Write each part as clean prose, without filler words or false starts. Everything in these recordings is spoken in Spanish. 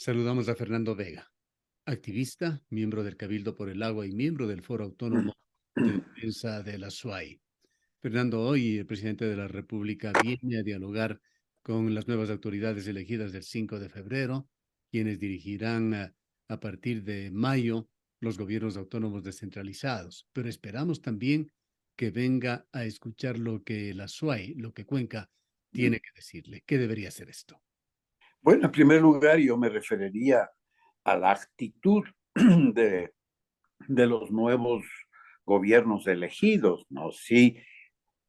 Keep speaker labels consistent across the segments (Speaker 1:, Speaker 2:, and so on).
Speaker 1: Saludamos a Fernando Vega, activista, miembro del Cabildo por el Agua y miembro del Foro Autónomo de Defensa de la SUAY. Fernando, hoy el presidente de la República viene a dialogar con las nuevas autoridades elegidas del 5 de febrero, quienes dirigirán a partir de mayo los gobiernos autónomos descentralizados. Pero esperamos también que venga a escuchar lo que la SUAY, lo que Cuenca tiene que decirle. ¿Qué debería ser esto?
Speaker 2: Bueno, en primer lugar, yo me referiría a la actitud de, de los nuevos gobiernos elegidos, ¿no? Sí,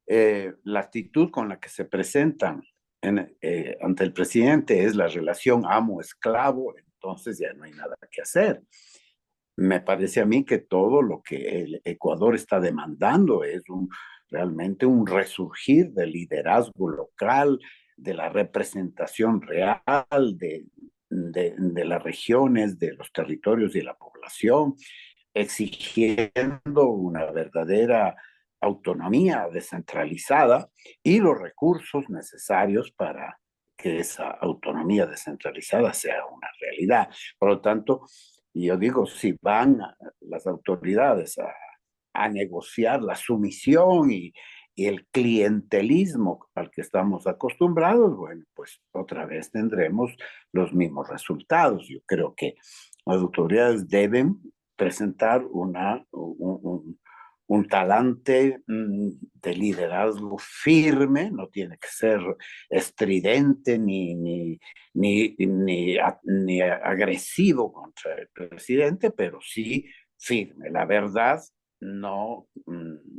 Speaker 2: la actitud con la que se presentan ante el presidente es la relación amo-esclavo, entonces ya no hay nada que hacer. Me parece a mí que todo lo que el Ecuador está demandando es realmente un resurgir del liderazgo local, de la representación real de las regiones, de los territorios y de la población, exigiendo una verdadera autonomía descentralizada y los recursos necesarios para que esa autonomía descentralizada sea una realidad. Por lo tanto, yo digo, si van las autoridades a negociar la sumisión y el clientelismo al que estamos acostumbrados, bueno, pues otra vez tendremos los mismos resultados. Yo creo que las autoridades deben presentar un talante de liderazgo firme, no tiene que ser estridente ni agresivo contra el presidente, pero sí firme. La verdad no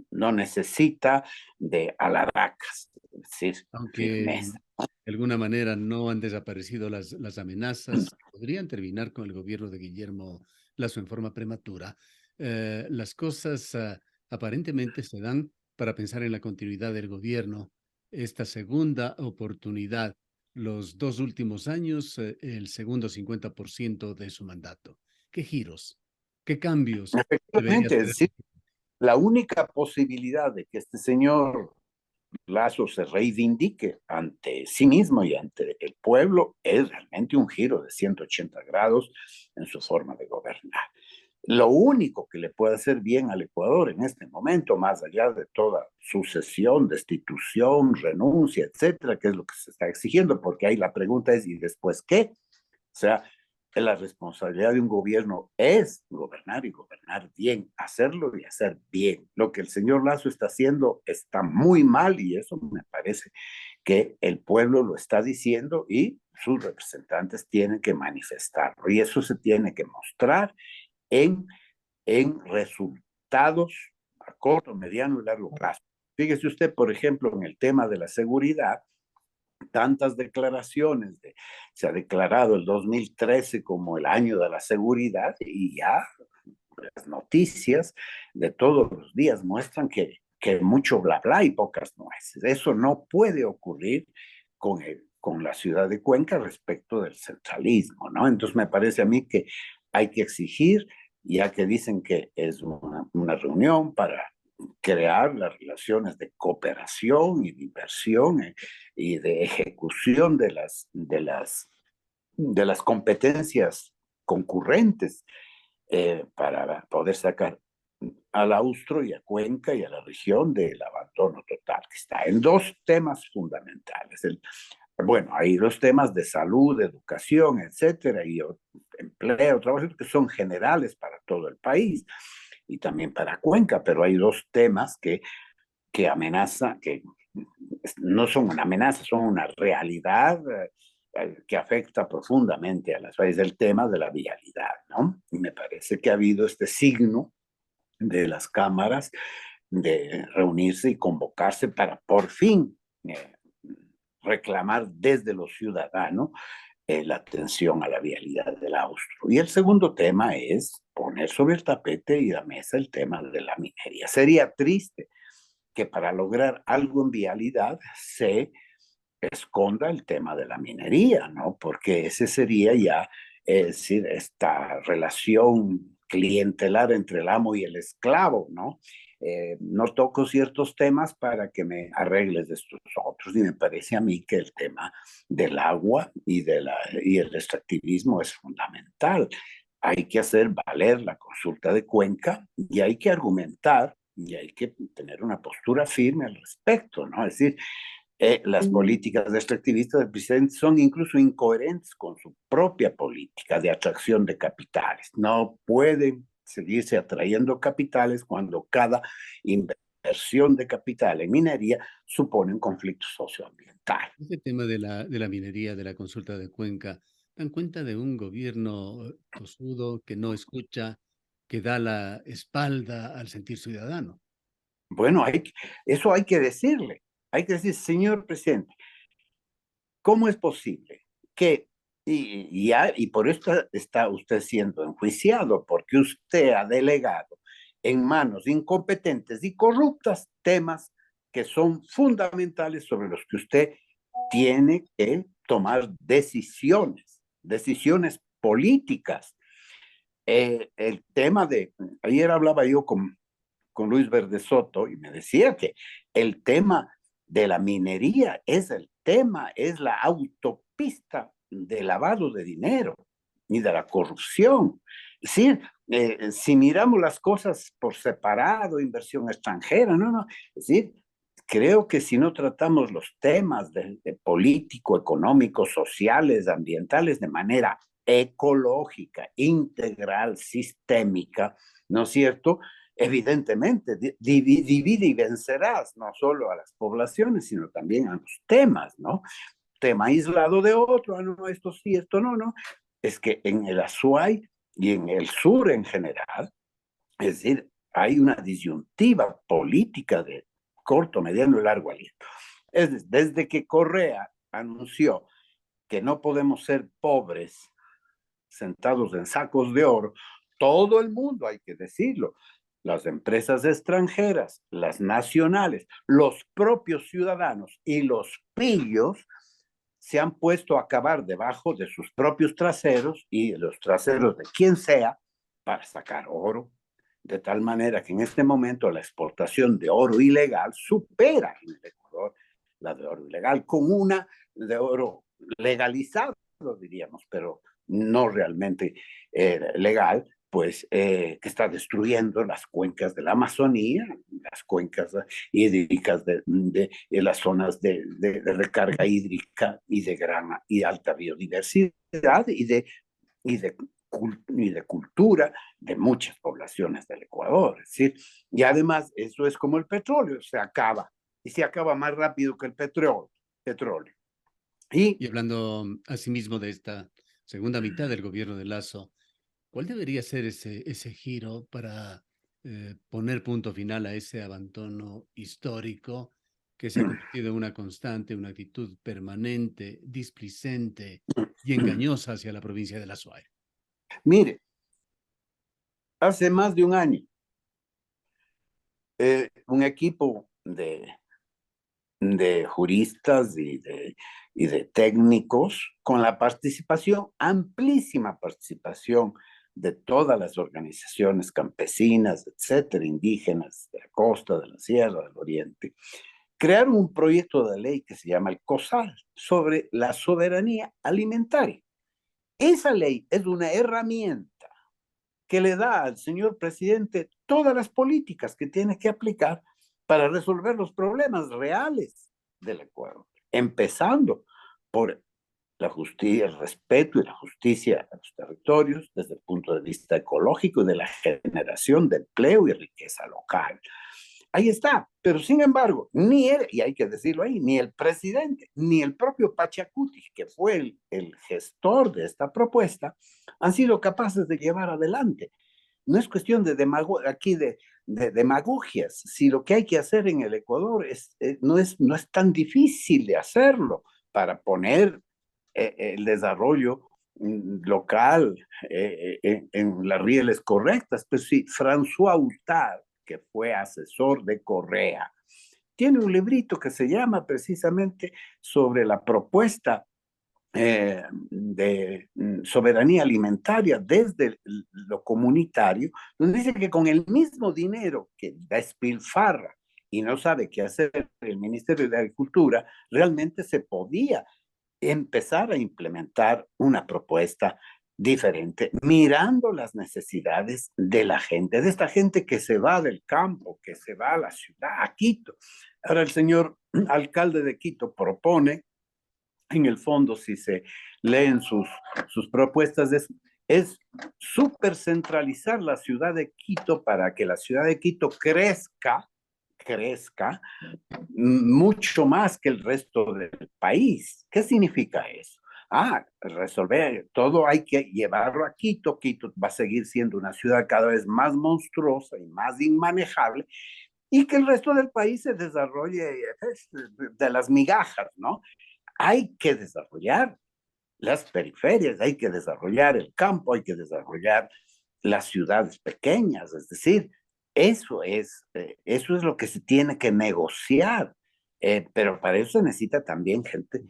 Speaker 2: necesita de alaracas, es decir,
Speaker 1: Aunque
Speaker 2: firmeza.
Speaker 1: de alguna manera no han desaparecido las amenazas que podrían terminar con el gobierno de Guillermo Lasso en forma prematura, las cosas aparentemente se dan para pensar en la continuidad del gobierno. Esta segunda oportunidad, los dos últimos años, el segundo 50% de su mandato. ¿Qué giros, qué cambios debería
Speaker 2: Efectivamente, es
Speaker 1: tener?
Speaker 2: decir, la única posibilidad de que este señor Lazo se reivindique ante sí mismo y ante el pueblo es realmente un giro de 180 grados en su forma de gobernar. Lo único que le puede hacer bien al Ecuador en este momento, más allá de toda sucesión, destitución, renuncia, etcétera, que es lo que se está exigiendo, porque ahí la pregunta es, ¿y después qué? O sea, la responsabilidad de un gobierno es gobernar y gobernar bien, hacerlo y hacer bien. Lo que el señor Lazo está haciendo está muy mal y eso me parece que el pueblo lo está diciendo y sus representantes tienen que manifestarlo. Y eso se tiene que mostrar en, en resultados a corto, mediano y largo plazo. Fíjese usted, por ejemplo, en el tema de la seguridad, tantas declaraciones, se ha declarado el 2013 como el año de la seguridad y ya las noticias de todos los días muestran que mucho bla bla y pocas nueces. Eso no puede ocurrir con la ciudad de Cuenca respecto del centralismo, ¿no? Entonces me parece a mí que hay que exigir, ya que dicen que es una reunión para crear las relaciones de cooperación y de inversión y de ejecución de las competencias concurrentes para poder sacar al Austro y a Cuenca y a la región del abandono total, que está en dos temas fundamentales. Bueno, hay dos temas de salud, educación, etcétera, y empleo, trabajo, que son generales para todo el país y también para Cuenca, pero hay dos temas que amenaza, que no son una amenaza, son una realidad que afecta profundamente a las países, el tema de la vialidad, ¿no? Y me parece que ha habido este signo de las cámaras de reunirse y convocarse para por fin reclamar desde los ciudadanos la atención a la vialidad del Austro. Y el segundo tema es poner sobre el tapete y la mesa el tema de la minería. Sería triste que para lograr algo en vialidad se esconda el tema de la minería, ¿no? Porque ese sería ya, es decir, esta relación clientelar entre el amo y el esclavo, ¿no? no toco ciertos temas para que me arregles de estos otros. Y me parece a mí que el tema del agua y el extractivismo es fundamental. Hay que hacer valer la consulta de Cuenca y hay que argumentar y hay que tener una postura firme al respecto, ¿no? Es decir, las políticas extractivistas del presidente son incluso incoherentes con su propia política de atracción de capitales. No pueden seguirse atrayendo capitales cuando cada inversión de capital en minería supone un conflicto socioambiental.
Speaker 1: Este tema de la minería, de la consulta de Cuenca, dan cuenta de un gobierno tosudo que no escucha, que da la espalda al sentir ciudadano.
Speaker 2: Bueno, eso hay que decirle. Hay que decir, señor presidente, ¿cómo es posible que, y por esto está usted siendo enjuiciado, porque usted ha delegado en manos incompetentes y corruptas temas que son fundamentales sobre los que usted tiene que tomar decisiones políticas? El tema ayer hablaba yo con Luis Verde Soto y me decía que el tema de la minería es la autopista de lavado de dinero y de la corrupción. Es decir, si miramos las cosas por separado, inversión extranjera, no. Es decir, creo que si no tratamos los temas de político, económico, sociales, ambientales de manera ecológica, integral, sistémica, ¿no es cierto? Evidentemente, divide y vencerás no solo a las poblaciones, sino también a los temas, ¿no? Tema aislado de otro, no, esto sí, esto no. Es que en el Azuay y en el sur en general, es decir, hay una disyuntiva política de corto, mediano y largo aliento. Desde que Correa anunció que no podemos ser pobres sentados en sacos de oro, todo el mundo, hay que decirlo, las empresas extranjeras, las nacionales, los propios ciudadanos y los pillos se han puesto a cavar debajo de sus propios traseros y de los traseros de quien sea para sacar oro, de tal manera que en este momento la exportación de oro ilegal supera en el Ecuador la de oro ilegal, con una de oro legalizado, diríamos, pero no realmente legal, pues que está destruyendo las cuencas de la Amazonía, las cuencas hídricas de las zonas de recarga hídrica y de gran y alta biodiversidad y de y de cultura de muchas poblaciones del Ecuador. Es decir, y además eso es como el petróleo, se acaba y se acaba más rápido que el petróleo.
Speaker 1: Y hablando asimismo de esta segunda mitad del gobierno de Lazo, ¿cuál debería ser ese giro para poner punto final a ese abandono histórico que se ha convertido en una constante, una actitud permanente, displicente y engañosa hacia la provincia de La Suárez?
Speaker 2: Mire, hace más de un año, un equipo de juristas y de técnicos, con la participación, amplísima participación de todas las organizaciones campesinas, etcétera, indígenas de la costa, de la sierra, del oriente, crearon un proyecto de ley que se llama el COSAL sobre la soberanía alimentaria. Esa ley es una herramienta que le da al señor presidente todas las políticas que tiene que aplicar para resolver los problemas reales del Ecuador, empezando por la justicia, el respeto y la justicia a los territorios desde el punto de vista ecológico y de la generación de empleo y riqueza local. Ahí está, pero sin embargo, ni él, y hay que decirlo ahí, ni el presidente, ni el propio Pachacuti, que fue el gestor de esta propuesta, han sido capaces de llevar adelante. No es cuestión de aquí de demagogias, si lo que hay que hacer en el Ecuador no es tan difícil de hacerlo para poner el desarrollo local en las rieles correctas. Pues sí, François Huttard, que fue asesor de Correa, tiene un librito que se llama precisamente sobre la propuesta de soberanía alimentaria desde lo comunitario, donde dice que con el mismo dinero que despilfarra y no sabe qué hacer el Ministerio de Agricultura, realmente se podía empezar a implementar una propuesta diferente, mirando las necesidades de la gente, de esta gente que se va del campo, que se va a la ciudad, a Quito. Ahora el señor alcalde de Quito propone, en el fondo, si se leen sus propuestas, es súper centralizar la ciudad de Quito para que la ciudad de Quito crezca mucho más que el resto del país. ¿Qué significa eso? Resolver todo hay que llevarlo a Quito. Quito va a seguir siendo una ciudad cada vez más monstruosa y más inmanejable, y que el resto del país se desarrolle de las migajas, ¿no? Hay que desarrollar las periferias, hay que desarrollar el campo, hay que desarrollar las ciudades pequeñas, es decir, eso es lo que se tiene que negociar, pero para eso se necesita también gente,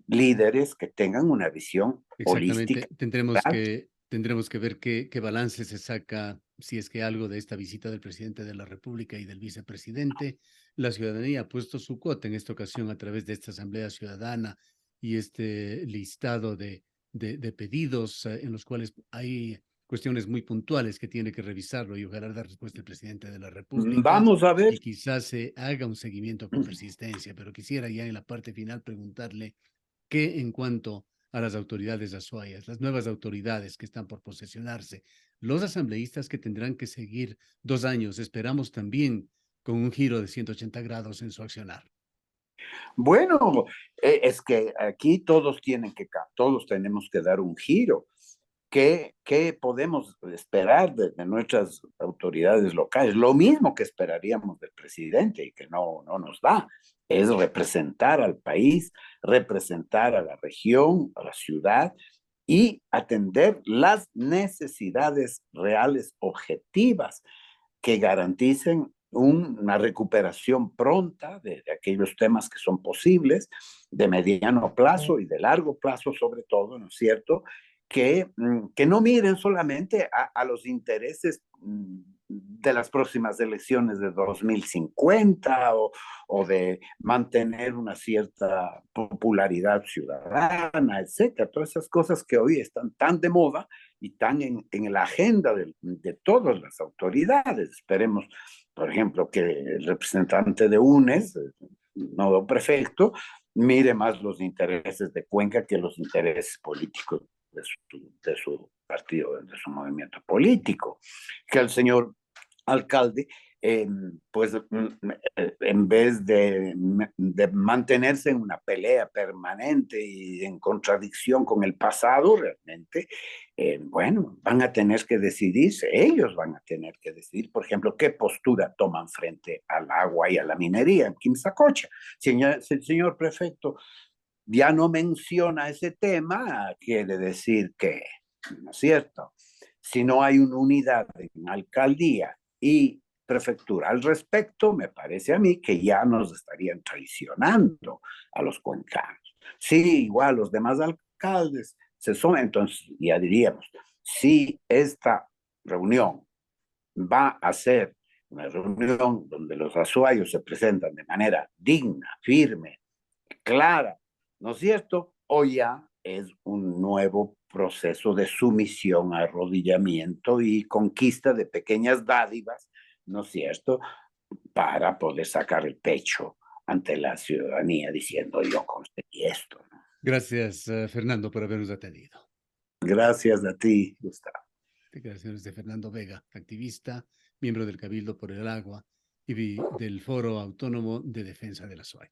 Speaker 2: líderes que tengan una visión holística.
Speaker 1: Exactamente. Tendremos que ver qué balance se saca, si es que algo de esta visita del presidente de la República y del vicepresidente. La ciudadanía ha puesto su cuota en esta ocasión a través de esta Asamblea Ciudadana y este listado de pedidos en los cuales hay cuestiones muy puntuales que tiene que revisarlo y ojalá dar respuesta el presidente de la República
Speaker 2: Vamos a ver.
Speaker 1: y quizás se haga un seguimiento con persistencia. Pero quisiera ya en la parte final preguntarle que en cuanto a las autoridades azuayas, las nuevas autoridades que están por posesionarse, los asambleístas que tendrán que seguir 2 años, esperamos también con un giro de 180 grados en su accionar.
Speaker 2: Bueno, es que aquí todos tenemos que dar un giro. ¿Qué podemos esperar de nuestras autoridades locales? Lo mismo que esperaríamos del presidente y que no nos da, es representar al país, representar a la región, a la ciudad y atender las necesidades reales, objetivas, que garanticen una recuperación pronta de aquellos temas que son posibles, de mediano plazo y de largo plazo sobre todo, ¿no es cierto? Que no miren solamente a los intereses de las próximas elecciones de 2050 o de mantener una cierta popularidad ciudadana, etcétera. Todas esas cosas que hoy están tan de moda y están en la agenda de todas las autoridades. Esperemos, por ejemplo, que el representante de UNES, nodo prefecto, mire más los intereses de Cuenca que los intereses políticos de su partido, de su movimiento político. Que el señor alcalde, pues en vez de mantenerse en una pelea permanente y en contradicción con el pasado, realmente, bueno, van a tener que decidirse, ellos van a tener que decidir, por ejemplo, qué postura toman frente al agua y a la minería en Quimsacocha. Si el señor prefecto ya no menciona ese tema, quiere decir que, ¿no es cierto? Si no hay una unidad en alcaldía y prefectura al respecto, me parece a mí que ya nos estarían traicionando a los cuencanos. Sí, igual los demás alcaldes se suman, entonces ya diríamos, si esta reunión va a ser una reunión donde los azuayos se presentan de manera digna, firme, clara, ¿no es cierto? O ya es un nuevo proceso de sumisión, arrodillamiento y conquista de pequeñas dádivas, ¿no es cierto? Para poder sacar el pecho ante la ciudadanía diciendo yo conseguí esto, ¿no?
Speaker 1: Gracias, Fernando, por habernos atendido.
Speaker 2: Gracias a ti, Gustavo.
Speaker 1: Declaraciones de Fernando Vega, activista, miembro del Cabildo por el Agua y del Foro Autónomo de Defensa de la SUAY.